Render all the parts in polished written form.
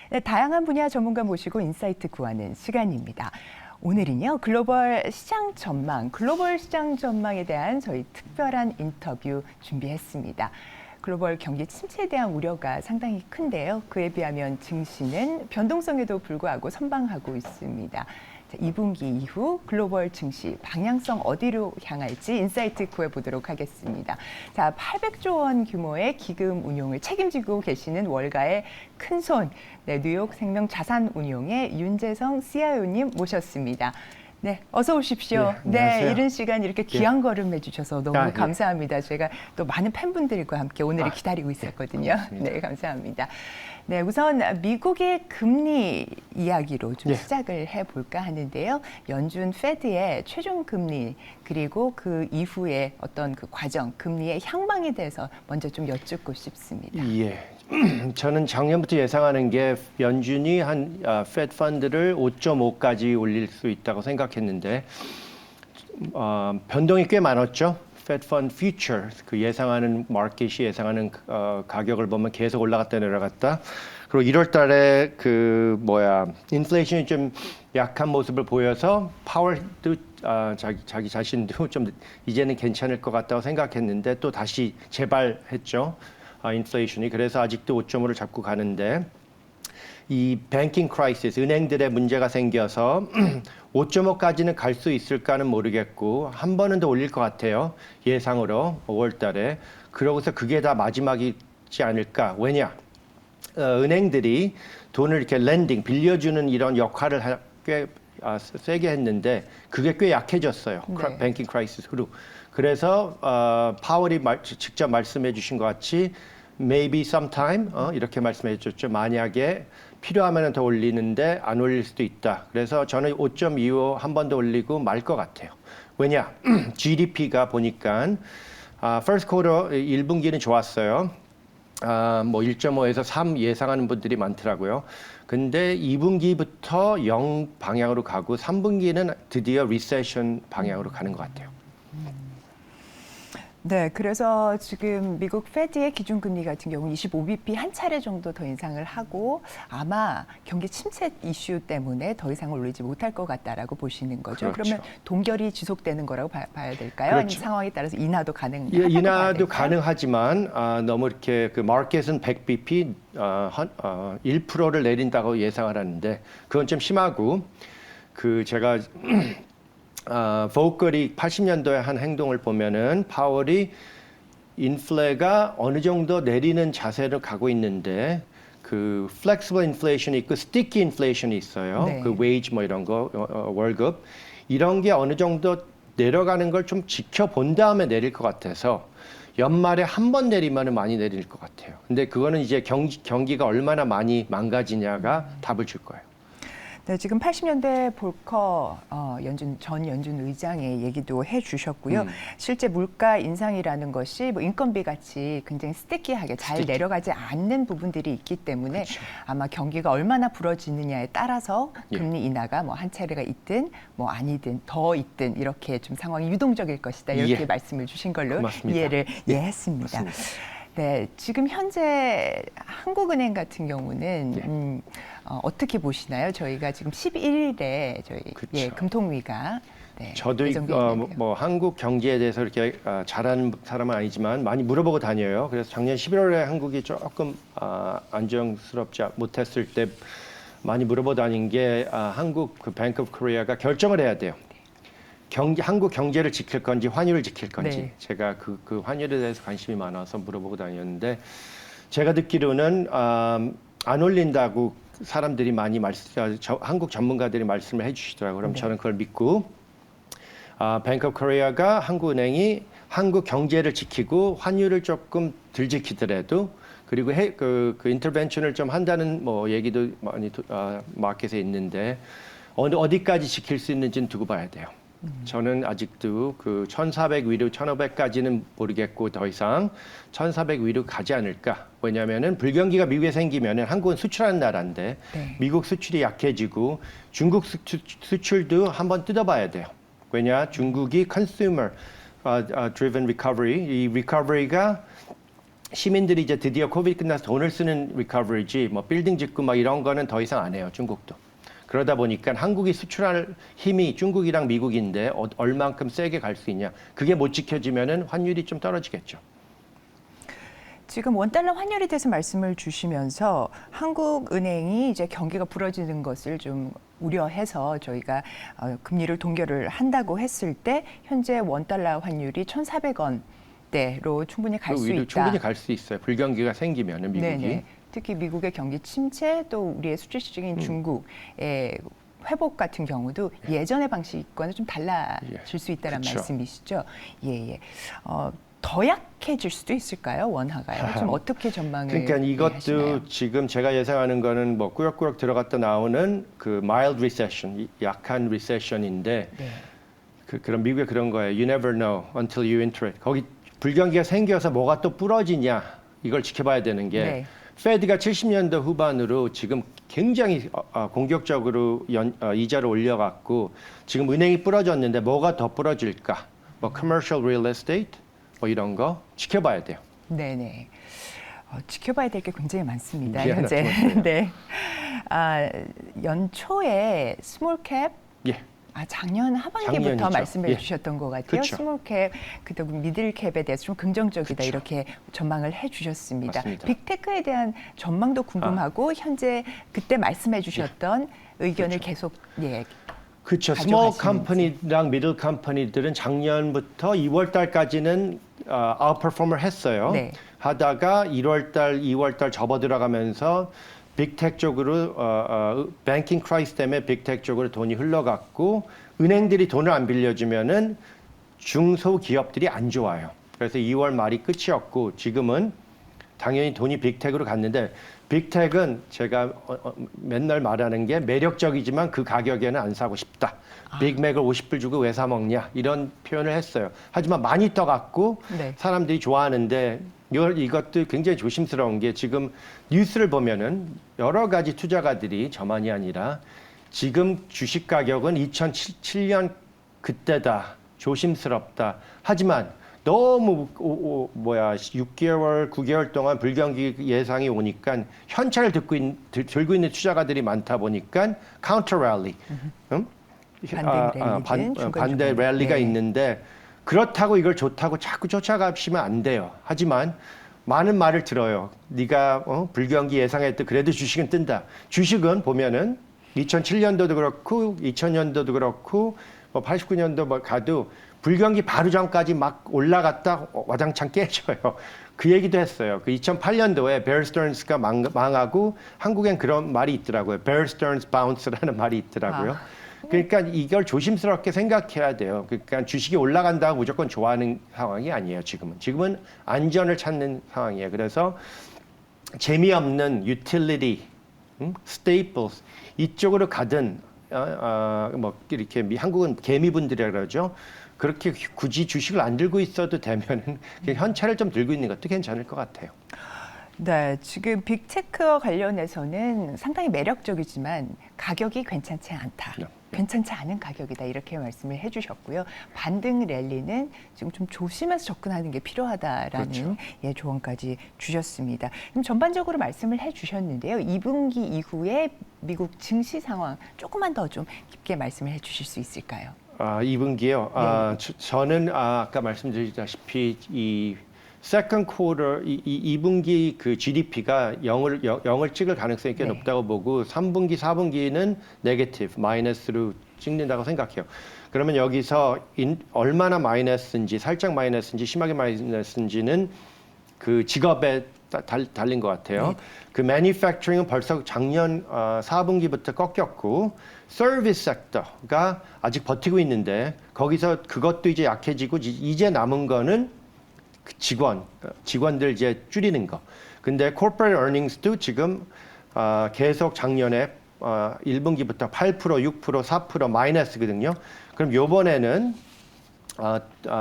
네, 다양한 분야 전문가 모시고 인사이트 구하는 시간입니다. 오늘은요, 글로벌 시장 전망에 대한 저희 특별한 인터뷰 준비했습니다. 글로벌 경기 침체에 대한 우려가 상당히 큰데요. 그에 비하면 증시는 변동성에도 불구하고 선방하고 있습니다. 자, 2분기 이후 글로벌 증시 방향성 어디로 향할지 인사이트 구해보도록 하겠습니다. 자, 800조 원 규모의 기금 운용을 책임지고 계시는 월가의 큰손, 네, 뉴욕 생명 자산운용의 윤재성 CIO님 모셨습니다. 네, 어서 오십시오. 네, 이른 시간 이렇게 귀한 걸음 해주셔서 너무 감사합니다. 제가 또 많은 팬분들과 함께 오늘을 기다리고 있었거든요. 네, 감사합니다. 네, 우선 미국의 금리 이야기로 좀 시작을 해볼까 하는데요. 연준 페드의 최종 금리 그리고 그 이후에 어떤 그 과정, 금리의 향방에 대해서 먼저 좀 여쭙고 싶습니다. 예. 저는 작년부터 예상하는 게 연준이 한 페드 펀드를 5.5까지 올릴 수 있다고 생각했는데 변동이 꽤 많았죠. 페드 펀드 퓨처 그 예상하는 마켓이 예상하는 가격을 보면 계속 올라갔다 내려갔다. 그리고 1월 달에 인플레이션이 좀 약한 모습을 보여서 파월도 자기 자신도 좀 이제는 괜찮을 것 같다고 생각했는데 또 다시 재발했죠. 인플레이션이. 그래서 아직도 5.5를 잡고 가는데 이 뱅킹 크라이시스, 은행들의 문제가 생겨서 5.5까지는 갈 수 있을까는 모르겠고 한 번은 더 올릴 것 같아요. 예상으로 5월 달에. 그러고서 그게 다 마지막이지 않을까. 왜냐? 은행들이 돈을 이렇게 렌딩, 빌려주는 이런 역할을 꽤 세게 했는데 그게 꽤 약해졌어요. 네. 뱅킹 크라이시스 후로. 그래서 파월이 직접 말씀해 주신 것 같이 maybe sometime 이렇게 말씀해 주셨죠. 만약에 필요하면 더 올리는데 안 올릴 수도 있다. 그래서 저는 5.25 한 번 더 올리고 말 것 같아요. 왜냐? GDP가 보니까 first quarter 1분기는 좋았어요. 1.5에서 3 예상하는 분들이 많더라고요. 근데 2분기부터 0 방향으로 가고 3분기는 드디어 리세션 방향으로 가는 것 같아요. 네, 그래서 지금 미국 페드의 기준금리 같은 경우는 25bp 한 차례 정도 더 인상을 하고 아마 경기 침체 이슈 때문에 더 이상 올리지 못할 것 같다라고 보시는 거죠. 그렇죠. 그러면 동결이 지속되는 거라고 봐야 될까요? 그렇죠. 아니면 상황에 따라서 인하도 인하도 가능하지만 너무 이렇게 그 마켓은 100bp 1%를 내린다고 예상을 하는데 그건 좀 심하고 제가 보컬이 80년도에 한 행동을 보면은 파월이 인플레가 어느 정도 내리는 자세로 가고 있는데 그 플렉시블 인플레이션이 있고 스티키 인플레이션이 있어요. 네. 그 웨이지 이런 거 월급 이런 게 어느 정도 내려가는 걸 좀 지켜본 다음에 내릴 것 같아서 연말에 한 번 내리면 많이 내릴 것 같아요. 근데 그거는 이제 경기가 얼마나 많이 망가지냐가 답을 줄 거예요. 네, 지금 80년대 볼커 전 연준 의장의 얘기도 해주셨고요. 실제 물가 인상이라는 것이 인건비 같이 굉장히 스티키하게 잘 내려가지 않는 부분들이 있기 때문에 그렇죠. 아마 경기가 얼마나 불어지느냐에 따라서 금리 인하가 한 차례가 있든 아니든 더 있든 이렇게 좀 상황이 유동적일 것이다 이렇게 말씀을 주신 걸로 맞습니다. 이해를 했습니다. 네, 지금 현재 한국은행 같은 경우는 어떻게 보시나요? 저희가 지금 11일에 저희 금통위가 저도 한국 경제에 대해서 이렇게 잘하는 사람은 아니지만 많이 물어보고 다녀요. 그래서 작년 11월에 한국이 조금 안정스럽지 못했을 때 많이 물어보고 다닌 게 한국 그 뱅크 오브 코리아가 결정을 해야 돼요. 한국 경제를 지킬 건지 환율을 지킬 건지 제가 그 환율에 대해서 관심이 많아서 물어보고 다녔는데 제가 듣기로는 안 올린다고 사람들이 많이 한국 전문가들이 말씀을 해주시더라고요. 그럼 저는 그걸 믿고 뱅크 오브 코리아가 한국은행이 한국 경제를 지키고 환율을 조금 덜 지키더라도 그리고 그 인터벤션을 좀 한다는 얘기도 많이 마켓에 있는데 어디까지 지킬 수 있는지는 두고 봐야 돼요. 저는 아직도 그 1,400 위로 1,500까지는 모르겠고 더 이상 1,400 위로 가지 않을까. 왜냐하면은 불경기가 미국에 생기면은 한국은 수출하는 나라인데 미국 수출이 약해지고 중국 수출도 한번 뜯어봐야 돼요. 왜냐? 중국이 consumer driven recovery, 이 recovery가 시민들이 이제 드디어 코비드 끝나서 돈을 쓰는 리커버리지 뭐 빌딩 짓고 막 이런 거는 더 이상 안 해요, 중국도. 그러다 보니까 한국이 수출할 힘이 중국이랑 미국인데 얼만큼 세게 갈 수 있냐. 그게 못 지켜지면은 환율이 좀 떨어지겠죠. 지금 원달러 환율에 대해서 말씀을 주시면서 한국은행이 이제 경기가 불어지는 것을 좀 우려해서 저희가 금리를 동결을 한다고 했을 때 현재 원달러 환율이 1,400원대로 충분히 갈 수 있다. 충분히 갈 수 있어요. 불경기가 생기면은 미국이. 네네. 특히 미국의 경기 침체 또 우리의 수출 시장인 중국의 회복 같은 경우도 예전의 방식과는 좀 달라질 수 있다는 그쵸. 말씀이시죠. 예. 더 약해질 수도 있을까요? 원화가요? 좀 어떻게 전망을 그러니까 이것도 하시나요? 지금 제가 예상하는 거는 뭐 꾸역꾸역 들어갔다 나오는 그 mild recession, 약한 recession인데 네. 그런 미국의 그런 거예요. You never know until you enter it. 거기 불경기가 생겨서 뭐가 또 부러지냐 이걸 지켜봐야 되는 게 네. 페드가 70년대 후반으로 지금 굉장히 공격적으로 이자를 올려갖고 지금 은행이 부러졌는데 뭐가 더 부러질까? 뭐 commercial real estate 뭐 이런 거 지켜봐야 돼요. 네네. 지켜봐야 될 게 굉장히 많습니다. 예, 현재. 맞습니다. 네. 연초에 스몰캡 예. 작년 하반기부터 작년이죠. 말씀해 예. 주셨던 것 같아요. 그쵸. 스몰캡, 그다음 미들캡에 대해서 좀 긍정적이다 그쵸. 이렇게 전망을 해주셨습니다. 맞습니다. 빅테크에 대한 전망도 궁금하고 현재 그때 말씀해 주셨던 의견을 계속 그렇죠. 스몰 가져가시는지. 컴퍼니랑 미들 컴퍼니들은 작년부터 2월 달까지는 아웃퍼폼을 했어요. 네. 하다가 1월 달, 2월 달 접어 들어가면서 빅텍 쪽으로 뱅킹 크라이스 때문에 빅텍 쪽으로 돈이 흘러갔고 은행들이 돈을 안 빌려주면은 중소기업들이 안 좋아요. 그래서 2월 말이 끝이었고 지금은 당연히 돈이 빅텍으로 갔는데 빅텍은 제가 맨날 말하는 게 매력적이지만 그 가격에는 안 사고 싶다. 빅맥을 50불 주고 왜 사 먹냐 이런 표현을 했어요. 하지만 많이 떠갖고 네. 사람들이 좋아하는데 이것도 굉장히 조심스러운 게 지금 뉴스를 보면은 여러 가지 투자가들이 저만이 아니라 지금 주식 가격은 2007년 그때다. 조심스럽다. 하지만 너무 6개월, 9개월 동안 불경기 예상이 오니까 현찰을 들고 있는 투자가들이 많다 보니까 카운터 랠리, 반대 랠리가 네. 있는데 그렇다고 이걸 좋다고 자꾸 쫓아가시면 안 돼요. 하지만 많은 말을 들어요. 네가 불경기 예상했던 그래도 주식은 뜬다. 주식은 보면은 2007년도도 그렇고 2000년도도 그렇고 뭐 89년도 가도 불경기 바로 전까지 막 올라갔다 와장창 깨져요. 그 얘기도 했어요. 그 2008년도에 베어 스턴스가 망하고 한국엔 그런 말이 있더라고요. 베어 스턴스 바운스라는 말이 있더라고요. 그러니까 이걸 조심스럽게 생각해야 돼요. 그러니까 주식이 올라간다고 무조건 좋아하는 상황이 아니에요. 지금은 안전을 찾는 상황이에요. 그래서 재미없는 유틸리티, 스테이플스 이쪽으로 가든 뭐 이렇게 한국은 개미분들이라 그러죠. 그렇게 굳이 주식을 안 들고 있어도 되면은 현찰을 좀 들고 있는 것도 괜찮을 것 같아요. 네, 지금 빅테크와 관련해서는 상당히 매력적이지만 가격이 괜찮지 않다. 네. 괜찮지 않은 가격이다 이렇게 말씀을 해주셨고요. 반등 랠리는 지금 좀 조심해서 접근하는 게 필요하다라는 그렇죠. 조언까지 주셨습니다. 그럼 전반적으로 말씀을 해주셨는데요. 2분기 이후에 미국 증시 상황 조금만 더 좀 깊게 말씀을 해주실 수 있을까요? 2분기요. 저는 아까 말씀드렸다시피 이 second quarter 2분기 그 GDP가 0을 찍을 가능성이 꽤 네. 높다고 보고 3분기, 4분기는 네거티브, 마이너스로 찍는다고 생각해요. 그러면 여기서 얼마나 마이너스인지, 살짝 마이너스인지, 심하게 마이너스인지는 그 직업에 달린 것 같아요. 네. 그 manufacturing은 벌써 작년 4분기부터 꺾였고 서비스 섹터가 아직 버티고 있는데 거기서 그것도 이제 약해지고 이제 남은 거는 직원들 이제 줄이는 거. 근데 corporate earnings도 지금 계속 작년에 1분기부터 8%, 6%, 4% 마이너스거든요. 그럼 요번에는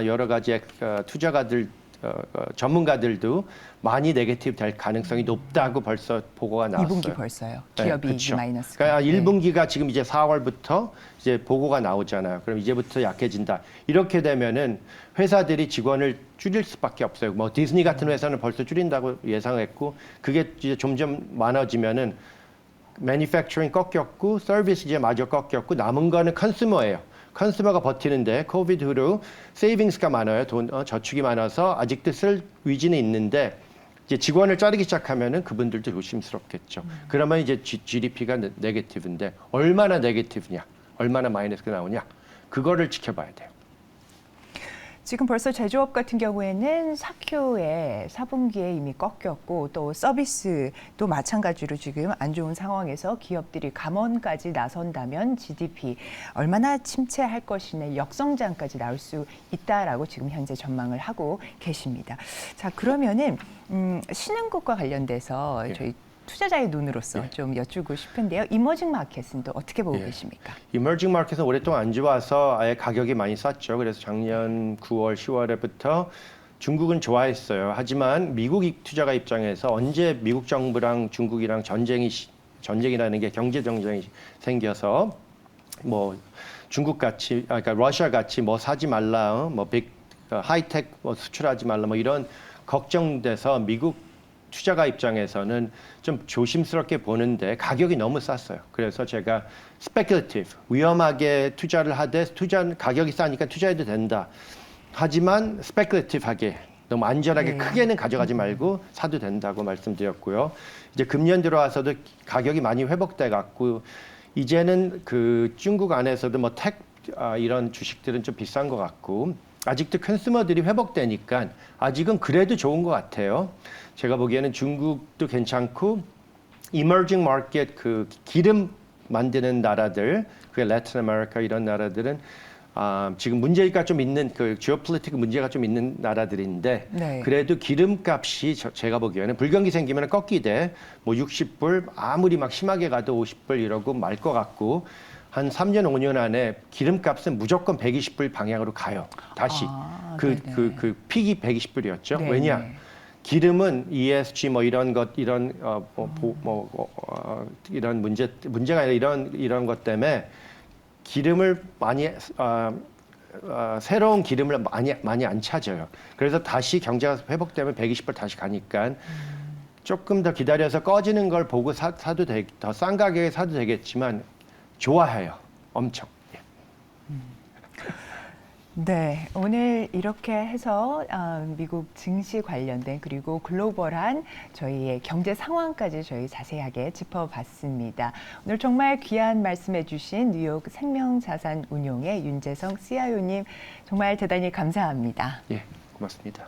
여러 가지 투자가들 전문가들도 많이 네거티브 될 가능성이 높다고 벌써 보고가 나왔어요. 2분기 벌써요. 기업이 그렇죠. 마이너스. 그러니까 1분기가 지금 이제 4월부터 이제 보고가 나오잖아요. 그럼 이제부터 약해진다. 이렇게 되면은 회사들이 직원을 줄일 수밖에 없어요. 뭐 디즈니 같은 회사는 벌써 줄인다고 예상했고, 그게 이제 점점 많아지면은 매니팩처링 꺾였고, 서비스 이제 마저 꺾였고, 남은 거는 컨슈머예요. 컨슈머가 버티는데 코비드 후로 세이빙스가 많아요. 저축이 많아서 아직도 쓸 위지는 있는데 이제 직원을 자르기 시작하면은 그분들도 조심스럽겠죠. 그러면 이제 GDP가 네거티브인데 얼마나 네거티브냐, 얼마나 마이너스가 나오냐, 그거를 지켜봐야 돼요. 지금 벌써 제조업 같은 경우에는 사큐에 4분기에 이미 꺾였고 또 서비스도 마찬가지로 지금 안 좋은 상황에서 기업들이 감원까지 나선다면 GDP 얼마나 침체할 것이냐, 역성장까지 나올 수 있다라고 지금 현재 전망을 하고 계십니다. 자, 그러면은 신흥국과 관련돼서 예. 저희 투자자의 눈으로서 예. 좀 여쭈고 싶은데요. 이머징 마켓은 또 어떻게 보고 예. 계십니까? 이머징 마켓은 오랫동안 안 좋아서 아예 가격이 많이 쌌죠. 그래서 작년 9월, 10월에부터 중국은 좋아했어요. 하지만 미국 투자가 입장에서 언제 미국 정부랑 중국이랑 전쟁이라는 게 경제 전쟁이 생겨서 뭐 중국 같이, 그러니까 러시아 같이 뭐 사지 말라, 뭐 하이텍 뭐 수출하지 말라, 뭐 이런 걱정돼서 미국 투자가 입장에서는 좀 조심스럽게 보는데 가격이 너무 쌌어요. 그래서 제가 speculative, 위험하게 투자를 하되 가격이 싸니까 투자해도 된다. 하지만 speculative하게 너무 안전하게 네. 크게는 가져가지 말고 사도 된다고 말씀드렸고요. 이제 금년 들어와서도 가격이 많이 회복돼 갖고 이제는 그 중국 안에서도 뭐 이런 주식들은 좀 비싼 것 같고 아직도 컨슈머들이 회복되니까 아직은 그래도 좋은 것 같아요. 제가 보기에는 중국도 괜찮고 emerging market 그 기름 만드는 나라들, 그게 라틴 아메리카 이런 나라들은 지금 문제가 좀 있는 그 지오폴리티크 문제가 좀 있는 나라들인데 네. 그래도 기름값이 제가 보기에는 불경기 생기면 꺾이되 뭐 60불 아무리 막 심하게 가도 50불 이러고 말 것 같고 한 3년 5년 안에 기름값은 무조건 120불 방향으로 가요. 다시 그 픽이 120불이었죠. 네네. 왜냐? 기름은 ESG 뭐 이런 것 이런 이런 문제가 아니라 이런 것 때문에 기름을 많이 새로운 기름을 많이 안 찾아요. 그래서 다시 경제가 회복되면 120불 다시 가니까 조금 더 기다려서 꺼지는 걸 보고 사도 더 싼 가격에 사도 되겠지만 좋아해요. 엄청. 네, 오늘 이렇게 해서 미국 증시 관련된 그리고 글로벌한 저희의 경제 상황까지 저희 자세하게 짚어봤습니다. 오늘 정말 귀한 말씀해 주신 뉴욕 생명자산운용의 윤재성 CIO님 정말 대단히 감사합니다. 예, 고맙습니다.